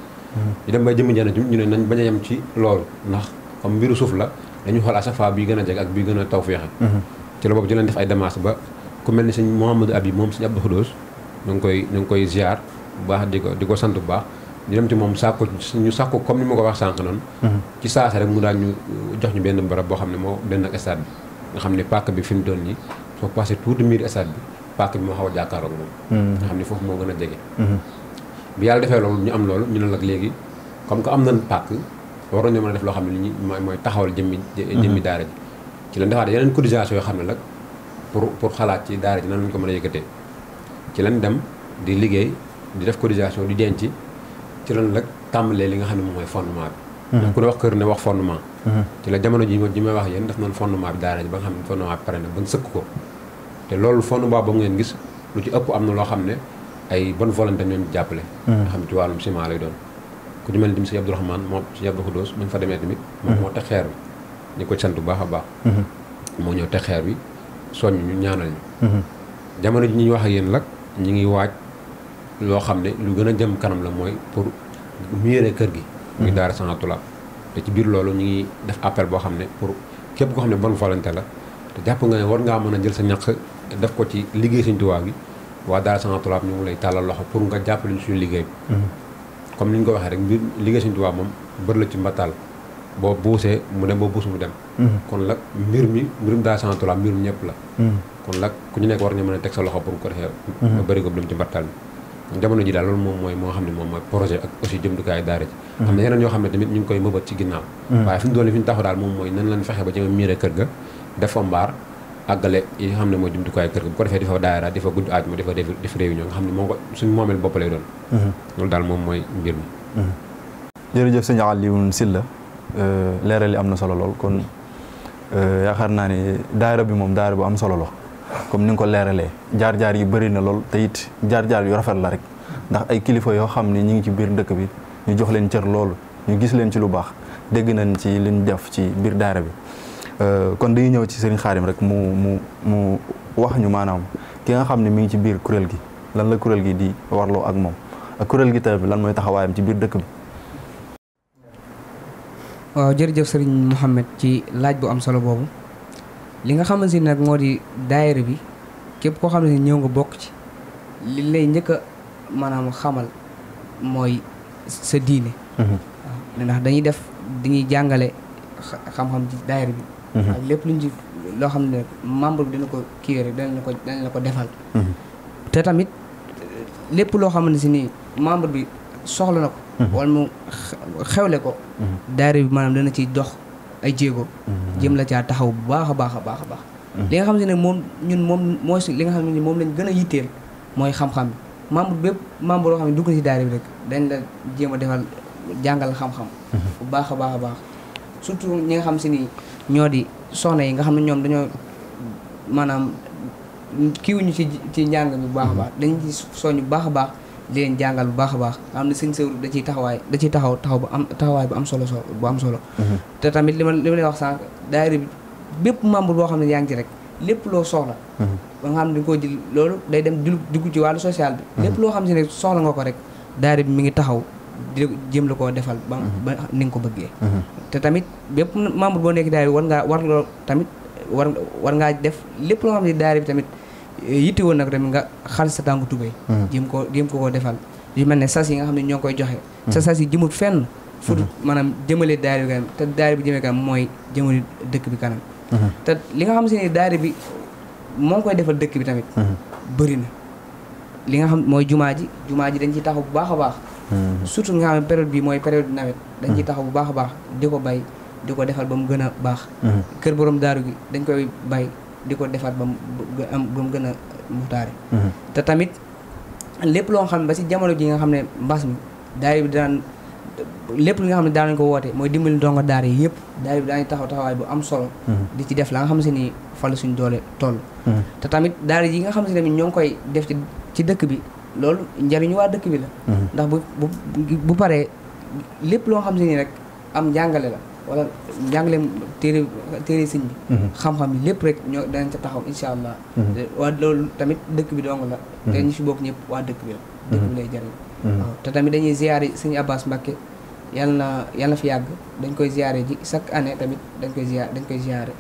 ñu dem ba jëmm jana ñu ne nañ bañ a yem ci loolu ndax comme mbiru suuf la dañu xool à chaque fois bii gën a jeg ak bii gën a taw féexe. ci la boobu ci leen def ay démarches ba ku mel ni sëñ Mouhamadou Abi moom sëñ Abdou Khoudous ñu ngi koy ziar bu baax di ko sant bu baax ñu dem ci moom ñu sàkku comme ni ma ko wax sànq noonu. ci saasa rek mu daal ñu jox ñu benn barab boo xam ne moo benn ak stade bi nga xam ne pàkk bi fi mu doon nii soo passé tout de miir stade bi pàkk bi moo xaw a jàkkaaroog moom. nga xam ne foofu moo gën a jege. bi yàlla defee loolu ñu am loolu ñu ne nag léegi comme que am nañ pàkk waroon ñu mën a def loo xam ne mooy taxawal jëmmi daara ji ci lañ defaat yeneen cotisation yoo xam ne nag pour xalaat ci daara ji nan lañ ko mën a yëkkatee ci lañ dem di liggéey di def cotisation di denc ci lañ nag tàmbalee li nga xam ne moom mooy fondement bi ndax ku ne wax kër ne wax fondement ci la jamono ji may wax yéen def nañ fondement bi daara ji ba nga xam ne fondement bi pare na ba sëkk ko te loolu fondement ba ngeen gis lu ci ëpp am na loo xam ne ay bonne volonté ñoo ñu jàppale nga xam ne ci wàllum ciment lay doon ku ñu mel ni tamit sëñ Abdourahmane moom sëñ Abdou Khoudous bañ fa demee tamit moom moo teg xeer bi ñu ko sant bu baax a baax moo ñëw teg xeer bi soññ ñu ñaanal ñu jamono ji ñu wax ak yéen nag ñu ngi waaj loo xam ne lu gën a jëm kanam la mooy pour miire kër gi muy daara Saxaana Tulaab te ci biir loolu ñu ngi def appel boo xam ne pour képp koo xam ne bonne volonté la te jàpp nga ne war ngaa mën a jël sa ñaq def ko ci liggéey Sëñ Tuubaa gi waa daara Saxaana Tulaab ñu ngi lay tàllal loxo pour nga jàppale ñu suñu liggéey bi comme ni ñu ko waxee rek mbir liggéey Sëñ Tuubaa moom bër la ci mbattaal boo buusee mu dem boo buus mu dem. kon nag mbirum daa santu la mbirum ñëpp la. kon nag ku ñu nekk war nga mën a teg sa loxo pour ko defee. ba bëri ko dem ci mbartal mi. jamono ji daal loolu moom mooy moo xam ne moom mooy projet ak aussi jëmtukaay daara ji. xam ne yeneen yoo xam ne tamit ñu ngi koy mëbat ci ginnaaw. waaye fi ñu doon fi ñu taxaw daal moom mooy nan lañ fexe ba ci miire kër ga def fa mbaar àggale yi nga xam ne mooy jumtukaay kër ga bu ko defee di fa daayira di fa gudd aaj ma di fa def réunion nga xam ne moo ko suñu moomeel bopp lay doon. loolu daal moom mooy mbir mi. jërëjëf sëñ Alioune Sylla leeral yi am na solo lool kon yaakaar naa ne daayira bi moom daayira bu am solo la comme ni nga ko leeralee jaar-jaar yi bëri na lool te it jaar-jaar yu rafet la rek ndax ay kilifa yoo xam ne ñi ngi ci biir dëkk bi ñu jox leen cër loolu ñu gis leen ci lu baax dégg nañ ci liñ def ci biir daayira bi kon dañuy ñëw ci Serigne Khadim rek mu wax ñu maanaam ki nga xam ne mi ngi ci biir kuréel gi lan la kuréel gi di warloo ak moom ak kuréel gi tamit lan mooy taxawaayam ci biir dëkk bi. waaw jërëjëf Serigne Mouhamed ci laaj bu am solo boobu li nga xamante ni nag moo di daayira bi képp koo xam ne ñëw nga bokk ci li lay njëkk a maanaam xamal mooy sa diine. waaw ndax dañuy jàngale xam-xam ci daayira bi. ak lépp luñ ci loo xam ne membre bi dina ko kii rek danañ la ko defal. te tamit lépp loo xamante si ni membre bi soxla na ko. wala mu xewle ko. daayira bi maanaam dana ciy dox ay jéego. jëm la caa taxaw bu baax a baax a baax a baax. li nga xam ne moom mooy li nga xam ne moom lañ gën a yitteel mooy xam-xam bi membre bépp membre yoo xam ne dugg na ci daayira bi rek dañ la jéem a defal jàngal xam-xam. bu baax a baax a baax surtout ñi nga xam si ni ñoo di soxna yi nga xam ne ñoom dañoo maanaam kiiwuñu ci njàng bi bu baax a baax dañ ci soññ bu baax a baax di leen jàngal bu baax a baax nga xam ne sëñ Sëwru da ciy taxaw bu am taxawaay bu am solo te tamit li ma lay wax sànq daayira bi bépp membre boo xam ne yaa ngi ci rek lépp loo soxla ba nga xam ne dañ koo jël loolu day dem dugg ci wàllu social bi lépp loo xam si ne soxla nga ko rek daayira bi mi ngi taxaw di jëm la koo defal ba ni nga ko bëggee te tamit bépp membre boo nekk daayira war ngaa def lépp loo xam ne daayira bi tamit yitte woon nag tamit nga xal sa tànku tubéy jéem ko defal yu mel ne sas yi nga xam ne ñoo ngi koy joxe sa sas yi jëmut fenn fu maanaam jëmale daayira bi kanam te daayira bi jëmee kanam mooy jëmale dëkk bi kanam te li nga xam si ne daayira bi moo ngi koy defal dëkk bi tamit bëri na li nga xam mooy jumaa ji dañ ciy taxaw bu baax a baax surtout nga xam ne période bi mooy période nawet dañ ciy taxaw bu baax a baax di ko bay di ko defal ba mu gën a baax kër borom daaru gi dañ koy bay di ko defal ba mu gën a muxtaare te tamit lépp loo xam ne ba si jamono ji nga xam ne mbas mi daayira bi daan lépp li nga xam ne daan nañ ko woote mooy dimbali ndongo daara yi yëpp daayira bi daañu taxawaay bu am solo di ci def la nga xam se ni fa la suñ doole toll te tamit daara yi nga xam se ne ñoo ngi koy def ci dëkk bi loolu njariñu waa dëkk bi la ndax bu paree lépp loo xam se ni rek am njàngale la wala njàngaleem téere sëñ bi xam-xam bi lépp rek ñoo danañ ca taxaw insha allah waa loolu tamit dëkk bi dong la te ñu si bokk ñëpp waa dëkk bi la dëkk bi lay jariñ waaw te tamit dañuy ziyaare sëñ Abbas Mbacké yàlla na fi yàgg dañ koy ziyaare ji chaque année tamit dañ koy ziyaare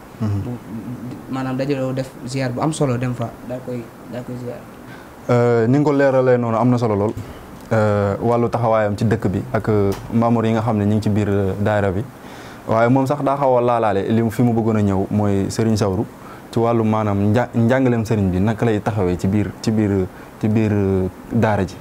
maanaam dajaloo def ziyaar bu am solo dem fa daal koy ziyaare ni nga ko leeralee noonu am na solo lool wàllu taxawaayam ci dëkk bi ak membre yi nga xam ne ñu ngi ci biir daayira bi waaye moom sax daa xaw a laalaale fi mu bëggoon a ñëw mooy Serigne Sawru ci wàllu maanaam njàngaleem Serigne bi naka lay taxawee ci biir daara ji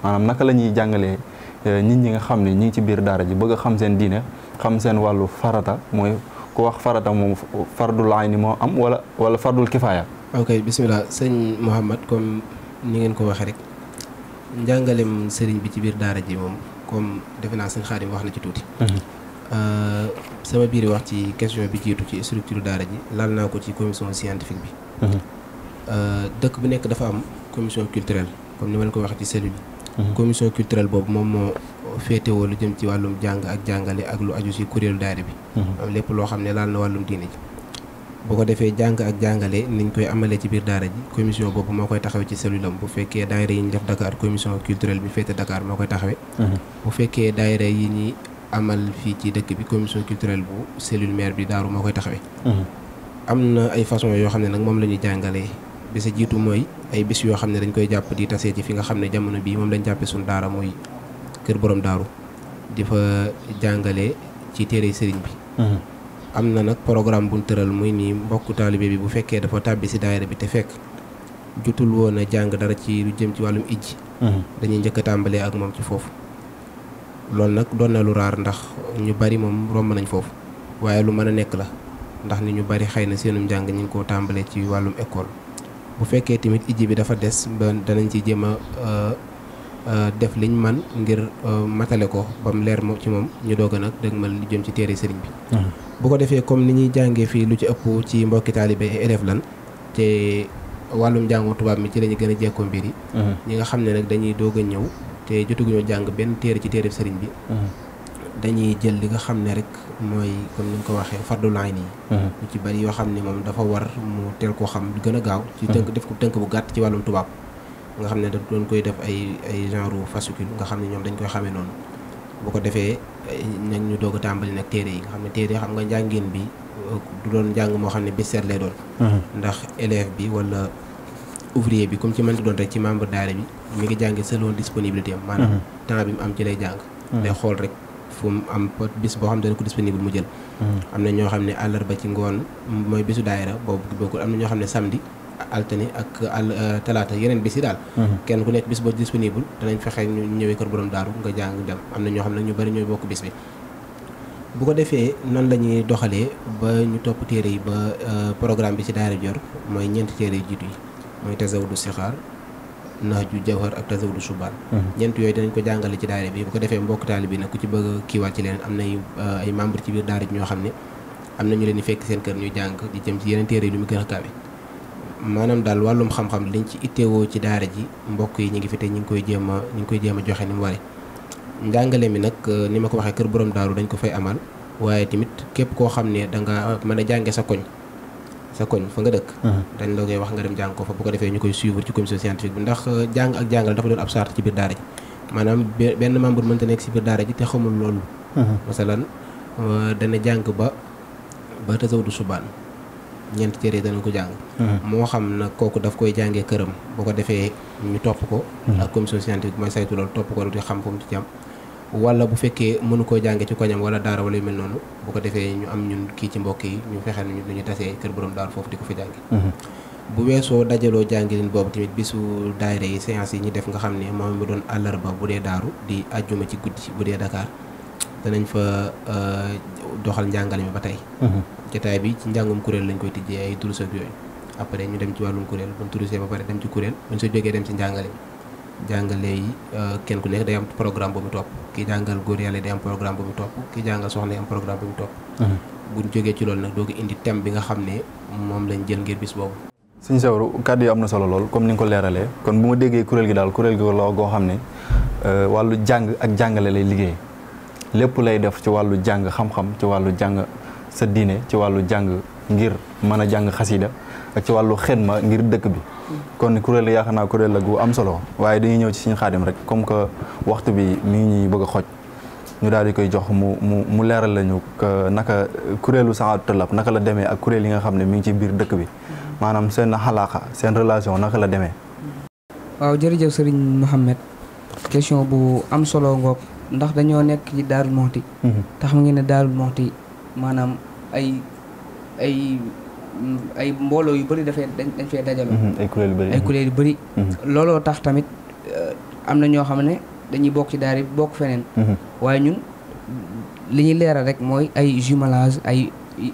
maanaam naka la ñuy jàngalee nit ñi nga xam ne ñi ngi ci biir daara ji bëgg a xam seen diine xam seen wàllu farata mooy ku wax farata moom fardul ayni moo am wala fardul kifaaya. ok bisimilah sëñ Mouhamad comme ni ngeen ko waxee rek njàngaleem Serigne bi ci biir daara ji moom comme defe naa sëñ Xaadim wax na ci tuuti. sama biir wax ci question bi jiitu ci structure daara ji laal naa ko ci commission scientifique bi dëkk bu nekk dafa am commission culturelle comme ni ma leen ko waxee ci cellule bi commission culturelle boobu moom moo féetewoo lu jëm ci wàllum jàng ak jàngale ak lu aju ci kuréelu daara bi am lépp loo xam ne laal na wàllum diine ji bu ko defee jàng ak jàngale niñ koy amalee ci biir daara ji commission boobu moo koy taxawee ci cellule am bu fekkee daayira yi ñu def Dakar commission culturelle bi féete Dakar moo koy taxawee bu fekkee daayira yi ñi amal fii ci dëkk bi commission culturelle bu cellule maire bi daaru moo koy taxawee am na ay façon yoo xam ne nag moom la ñuy jàngalee bi sa jiitu mooy ay bis yoo xam ne dañ koy jàpp di tasee ci fi nga xam ne jamono bii moom lañ jàppee suñu daara muy kër borom daaru di fa jàngale ci téere sëriñ bi. am na nag programme bu ñu tëral muy nii mbokku taalibe bi bu fekkee dafa tàbbi si daayira bi te fekk jotul woon a jàng dara ci lu jëm ci wàllum ijji. dañuy njëkk a tàmbalee ak moom ci foofu. loolu nag doon na lu raar ndax ñu bari moom romb nañ foofu waaye lu mën a nekk la ndax ni ñu bari xëy na seenum njàng ñu ngi koo tàmbalee ci wàllum école. bu fekkee tamit ijji bi dafa des ba danañ ci jéem a def liñ man ngir matale ko ba mu leer moom ci moom ñu doog a nag dëgmal li jëm ci téere sëriñ bi. bu ko defee comme ni ñuy jàngee fii lu ci ëpp ci mbokki taalibe élève lan te wàllum njàngu tubaab mi ci lañu gën a jekkoo mbir yi. ñi nga xam ne nag dañuy doog a ñëw te jotuguñoo jàng benn téere ci téere sëriñ bi. dañuy jël li nga xam ne rek mooy comme ni ñu ko waxee fardul ayni yi. lu ci bari yoo xam ne moom dafa war mu teel koo xam gën a gaaw. ci tënk def ko tënk bu gàtt ci wàllum tubaab. nga xam ne da doon koy def ay genre fascicule nga xam ne ñoom dañ koy xamee noonu. bu ko defee nag ñu doog a tàmbali nag téere yi nga xam ne téere yi xam nga njàngin bi du doon njàng moo xam ne bi seet lay doon. ndax élève bi wala ouvrier bi comme ci mënti doon rek ci membre daara bi mi ngi jàngi selon disponibilité am. maanaam temps bi mu am ci lay jàng. day xool rek fu mu am bis boo xam ne dana ko disponible mu jël. am na ñoo xam ne àllarba ci ngoon mooy bisu daayira boobu bokkul am na ñoo xam ne samedi altine ak talaata yeneen bis yi daal. kenn ku nekk bis boo disponible danañ fexe ñu ñëwee kër borom daaru nga jàng dem am na ñoo xam ne ñu bari ñooy bokk bis bi. bu ko defee noonu la ñuy doxalee ba ñu topp téere yi ba programme bi ci daara jor mooy ñeenti téere yu jiitu yi mooy tasawudu sixaar nahju jawhar ak tasawudu subaan. ñeent yooyu danañ ko jàngale ci daara bi bu ko defee mbokk taali bi nag ku ci bëgg a kiiwaat ci leen am na ay membre ci biir daara ji ñoo xam ne am na ñu leen di fekk seen kër ñuy jàng di jëm ci yeneen téere yi lu mu gën a kawe. maanaam daal wàllum xam-xam liñ ci itteewoo ci daara ji mbokk yi ñu ngi fi te ñu ngi koy jéem a joxe ni mu waree. njàngale mi nag ni ma ko waxee kër borom daaru dañ ko fay amal waaye tamit képp koo xam ne da nga mën a jànge sa koñ fa nga dëkk. dañ la koy wax nga dem jàng ko fa bu ko defee ñu koy suivre ci commission scientifique bi ndax jàng ak jàngale dafa doon ab sart ci biir daara ji maanaam benn membre mënta nekk ci biir daara ji te xamul loolu. masalan dana jàng ba tasawudu subaan ñeenti téere dana ko jàng. moo xam nag kooku daf koy jàngee këram bu ko defee ñu topp ko. ak commission scientifique mooy saytu loolu topp ko di xam fu mu ci jàmm. wala bu fekkee mënu koo jàngee ci koñam wala daara wala yu mel noonu bu ko defee ñu am ñun kii ci mbokk yi ñu fexe nu ñu tasee kër borom daara foofu di ko fa jànge. bu weesoo dajaloo jàngilin boobu tamit bisu daayira yi séance yi ñu def nga xam ne moom mu doon àllarba bu dee daaru di àjjuma ci guddi bu dee Dakar danañ fa doxal njàngale mi ba tey. jotaay bi ci njàngum kuréel lañ koy tijjee ay durus ak yooyu après ñu dem ci wàllum kuréel bu ñu turusee ba pare dem ci kuréel bu ñu soo jógee dem ci njàngale yi kenn ku nekk day am programme bu mu topp ki jàngal góor yàlla day am programme bu mu topp ki jàngal soxna yi am programme bu mu topp. bu ñu jógee ci loolu nag doo ko indi thème bi nga xam ne moom lañ jël ngir bis boobu. Sëñ Sawru kàddu yi am na solo lool comme ni nga ko leeralee kon bu ma déggee kuréel gi daal kuréel gi la goo xam ne wàllu jàng ak jàngale lay liggéey lépp lay def ci wàllu jàng xam-xam ci wàllu jàng sa diine ci wàllu jàng ngir mën a jàng xasida ak ci wàllu xidma ngir dëkk bi kon kuréel yaakaar naa kuréel la gu am solo waaye dañuy ñëw ci suñu xaadim rek comme que waxtu bi mi ngi ñuy bëgg a xoj ñu daal di koy jox mu leeral lañu naka kuréelu Saxaadatu Tullaab naka la demee ak kuréel yi nga xam ne mi ngi ci biir dëkk bi maanaam seen xalaaqa seen relation naka la demee. waaw jërëjëf Serigne Mohamed question bu am solo ngoog ndax dañoo nekk ci Daaru Muxti te xam ngeen ne Daaru Muxti maanaam ay mbooloo yu bëri dañ fee dajaloo. ay kuréel yu bëri looloo tax tamit am na ñoo xam ne dañuy bokk ci daara bi bokk feneen. waaye ñun li ñuy leeral rek mooy ay jumelage ay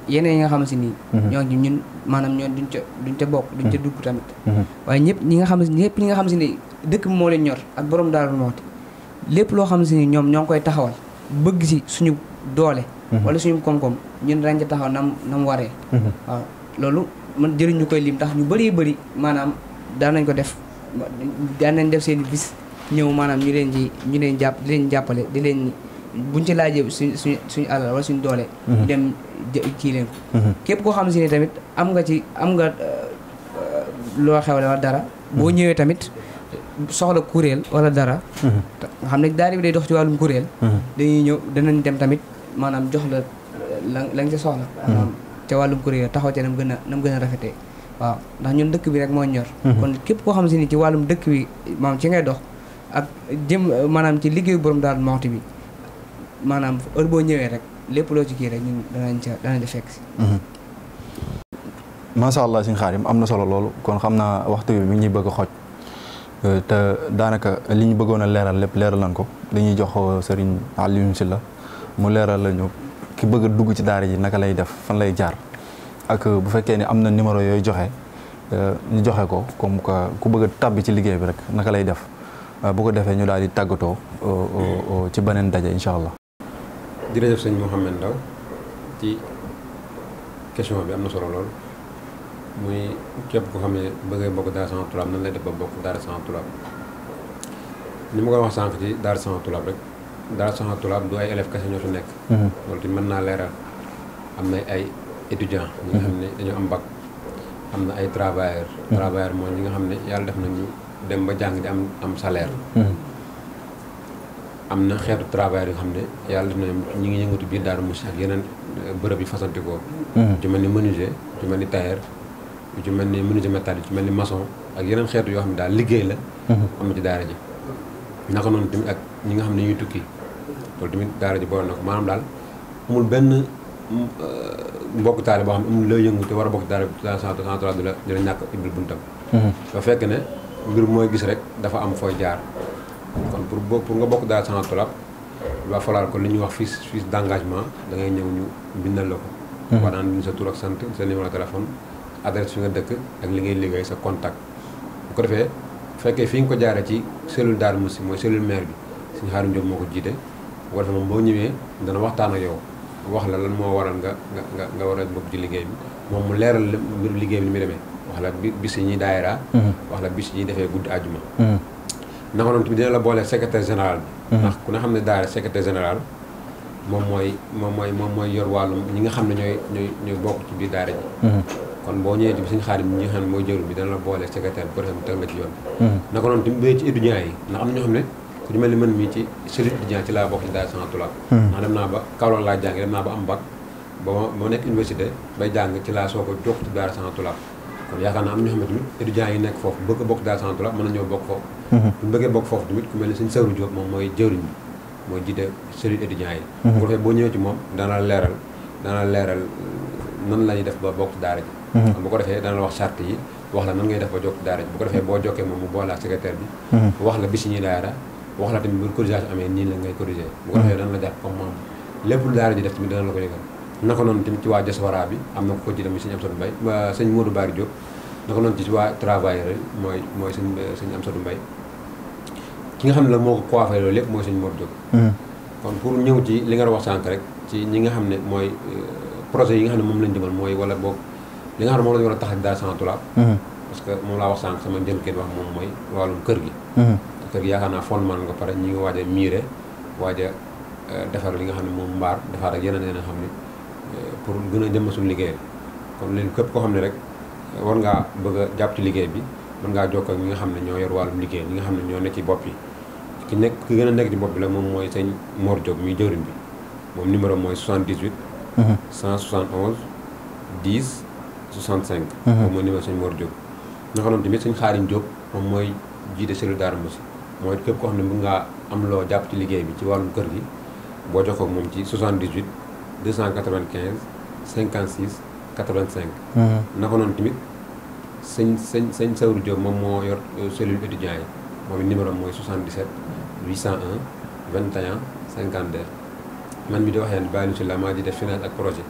yeneen yi nga xam si nii. ñoo ngi ñun maanaam ñoo duñ ca bokk duñ ca dugg tamit. waaye ñëpp ñi nga xam si ni dëkk bi moo leen ñor ak borom Daaru Muxti lépp loo xam si ni ñoom ñoo ngi koy taxawal bëgg si suñu doole. wala suñu koom-koom ñun dañ ca taxaw nam waree. waaw loolu man jëriñ ñu koy lim tax ñu bëri maanaam daan nañ ko def daan nañ def seen bis ñëw maanaam ñu leen jàppale di leen buñ ci laajee suñu alal wala suñu doole. dem kii leen ko. képp koo xam si ne tamit am nga loo xewle wala dara. boo ñëwee tamit soxla kuréel wala dara. nga xam ne daara bi day dox ci wàllum kuréel. dañuy ñëw danañ dem tamit maanaam jox la nga ca soxla. maanaam ca wàllum kuréel taxaw ca nam gën a rafetee. waaw ndax ñun dëkk bi rek moo ñor. kon képp koo xam si ni ci wàllum dëkk bi maanaam ci ngay dox ak jëm maanaam ci liggéeyu borom Daaru Muxti bi maanaam heure boo ñëwee rek lépp loo ci kii rek ñun danañ fekk si. macha allah sëñ Xaadim am na solo loolu kon xam naa waxtu bi mi ngi ñuy bëgg a xoj te daanaka li ñu bëggoon a leeral lépp leeral nañ ko dañuy jox sëriñ Alioune Sylla mu leeral la ñu ki bëgg a dugg ci daara ji naka lay def fan lay jaar ak bu fekkee ni am na numéro yooyu joxe ñu joxe ko comme que ku bëgg a tàbbi ci liggéey bi rek naka lay def bu ko defee ñu daal di tàggatoo ci beneen daje incha allah. jërëjëf sëñ Mouhamed Ndaw ci question bi am na solo lool muy képp ko xam ne bëggee bokk Daara Sahaadatou Toulab nan lay def ba bokk Daara Sahaadatou Toulab ni ma koy wax sànq ci Daara Sahaadatou Toulab rek Daara Sahaadatou Toulab du ay élèves kese ñoo fi nekk. loolu tamit mën naa leeral am na ay étudiants. ñi nga xam ne dañoo am bac am na ay travailleurs. travailleurs mooy ñi nga xam ne yàlla def nañu dem ba jàng di am salaire. am na xeetu travailleurs yoo xam ne yàlla def na ñi ngi yëngatu biir Darou Mouhty ak yeneen bërëb yi fasantikoo. ci mel ni menuisier ci mel ni tailleur ci mel ni menuisier métallique ci mel ni maçon ak yeneen xeetu yoo xam ne daal liggéey la. am na ci daara ji. naka noonu tamit ak ñi nga xam ne ñuy tukki loolu tamit daara ji boole na ko maanaam daal amul benn mbokk taale boo xam ne amul looy yëngu te war a bokk daara Sahaadatou Toulab di la ñàkk ibbil buntam. ba fekk ne mbir mooy gis rek dafa am fooy jaar kon pour nga bokk daara Sahaadatou Toulab il va falloir que li ñuy wax fiche d'engagement da ngay ñëw ñu bindal la ko. war naan bind sa tur ak sant sa numéro téléphone adresse fi nga dëkk ak li ngay liggéey sa contact bu ko defee. fekkee fi nga ko jaaree ci cellule Darou Mouhty mooy cellule maire bi suñu Xaadim Diop moo ko jiite bu ko defee moom boo ñëwee dana waxtaan ak yow wax la lan moo waral nga war a bokk ci liggéey bi moom mu leeral la mbiru liggéey bi ni muy demee wax la bis yi ñuy daayira wax la bis yi ñuy defee guddi àjjuma naka noonu tamit dina la boole secrétaire général bi ndax ku ne xam ne daara secrétaire général moom mooy yor wàllum ñi nga xam ne ñooy bokk ci biir daara ji kon boo ñëwee ci suñu Xaadim ñi nga xam ne mooy jëru bi dana la boole secrétaire bu ko defee mu teg la ci yoon naka noonu tamit bee ci étudiants yi ndax am na ñoo xam ne ku ñu mel ni man mii ci cellule étudiant ci laa bokk ci Daara Sahaadatou Toulab ndax dem naa ba Kaolack laa jàng dem naa ba am bac ba ma nekk université bay jàng ci laa soo ko jox ci Daara Sahaadatou Toulab kon yaakaar naa am na ñoo xam ne tamit étudiants yi nekk foofu bëgg a bokk Daara Sahaadatou Toulab mën na ñoo bokk foofu bu ñu bëggee bokk foofu tamit ku mel ni suñu Sawru Diop moom mooy jëwriñ bi mooy jiite cellule étudiants yi bu ko defee boo ñëwee ci moom dana leeral nan lañuy def ba bokk ci daara ji kon bu ko defee dana la wax charte yi wax la nan ngay def ba jokk daara ji bu ko defee boo jokkee moom mu boole ak secrétaire bi wax la bis yi ñuy daara wax la tamit bu cotisation amee nii la ngay cotiser bu ko defee dana la jàpp comme moom lépp lu daara ji def tamit dana la ko yëgal naka noonu tamit ci waa diaspora bi am na ko ci dem sëñ Amsadou Mbaye sëñ Modou Bari Diop naka noonu ci waa travailleur mooy sëñ Amsadou Mbaye ki nga xam ne la moo ko coiffé loolu lépp mooy sëñ Modou Diop kon pour ñëw ci li nga wax sànq rek ci ñi nga xam ne mooy projet yi nga xam ne moom lañ jëmal mooy wala boog li nga xam ne moom la ñu war a tax Daara Sahaadatou Toulab parce que moom laa wax sànq sama njëlbeen wax moom mooy wàllum kër gi kër gi yaakaar naa fondement nga pare ñi ngi waaj a miire waaj a defar li nga xam ne moom mbaar defaat ak yeneen xam ne pour gën a jëmma suñu liggéey kon léegi képp koo xam ne rek war ngaa bëgg a jàpp ci liggéey bi mën ngaa jokkoo ak ñi nga xam ne ñoo yor wàllum liggéey ñi nga xam ne ñoo nekk ci bopp yi ki gën a nekk ci bopp bi la moom mooy sëñ Mor Diop muy jëwriñ bi moom numéro mooy 78 171 10 65 moom mooy numéro sëñ Mor Diop nga xam ne tamit sëñ Xaadim Diop moom mooy jiite cellule Darou Mouhty mooy képp koo xam ne mën ngaa am loo jàpp ci liggéey bi ci wàllum kër gi boo jokkoo ak moom ci 78 295 56 85 naka noonu tamit sëñ Sawru Diop moom moo yor cellule étudiant yi moom numéro mooy 77 801 21 52 man mi di wax yàlla bàyyi si la maa di def finance ak projet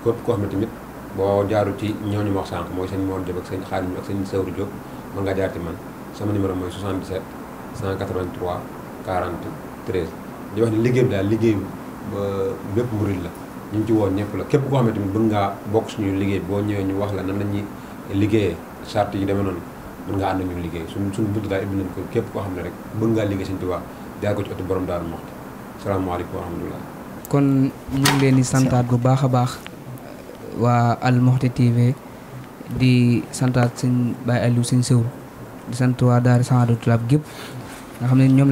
képp koo xam ne tamit boo jaaru ci ñooñu ma wax sànq mooy sëñ Mor Diop ak sëñ Xaadim ak sëñ Sawru Diop mën ngaa jaar ci man sama numéro mooy 77 183 40 13 di wax ne liggéey bi daal liggéey ba bépp murid la ñu ngi ci woon ñëpp la képp koo xam ne tamit bëgg ngaa bokk suñu liggéey boo ñëwee ñu wax la nan la ñuy liggéeyee charte yi demee noonu mën ngaa ànd ñu liggéey suñu bunt daal ibbi nañ ko képp koo xam ne rek bëgg ngaa liggéey Sëñ Tuubaa jaar ko ci ëttu borom Daaru Muxti salaamaaleykum wa rahmatullah kon ñu ngi leen di santaat bu baax a baax waa Al Mouhty TV di santaat sëñ Baye Aliou sëñ Sawru di sant waa Daara Sahaadatou Toulab gépp nga xam ne ñoom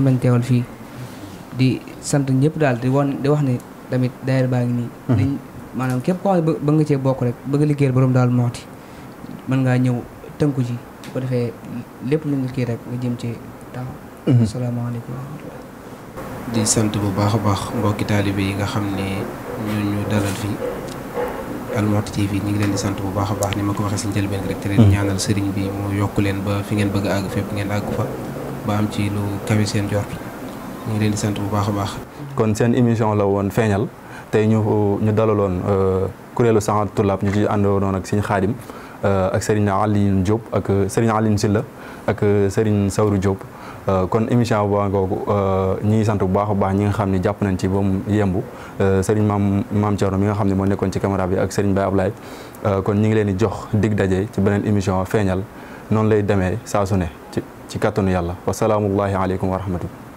lañu teewal fii di sant ñëpp daal di wax ne tamit daayira baa ngi nii maanaam képp koo xam ne bëgg nga cee bokk rek bëgg liggéeyal borom Daaru Muxti mën ngaa ñëw tënku ci bu ko defee lépp lu nga kii rek nga jëm ci taxaw asalaamaaleykum wa rahmatullah di sant bu baax a baax mbokki taalibe yi nga xam ne ñu dalal fii Al Mouhty TV ñu ngi leen di sant bu baax a baax ni ma ko waxee si njëlbeen rek te leen ñaanal sëriñ bi mu yokk leen ba fi ngeen bëgg a àgg fépp ngeen àgg fa ba am ci lu kawe seen jort ñu ngi leen di sant bu baax a baax. kon seen émission la woon feeñal tey ñu dalaloon kuréelu Saxaadatu Tullaab ñu ci àndoon ak Serigne Khadim ak Serigne Alioune Diop ak Serigne Alioune Sylla ak Serigne Sawru Diop. kon émission boo ngoogu ñi ngi sant bu baax a baax ñi nga xam ne jàpp nañ ci ba mu yembu Serigne maam Thierno mi nga xam ne moo nekkoon ci caméra bi ak Serigne Baye Ablaye kon ñi ngi leen di jox dig daje ci beneen émission feeñal noonu lay demee saa su ne ci kattanu yàlla wasalaamullahi aleykum wa rahmatullah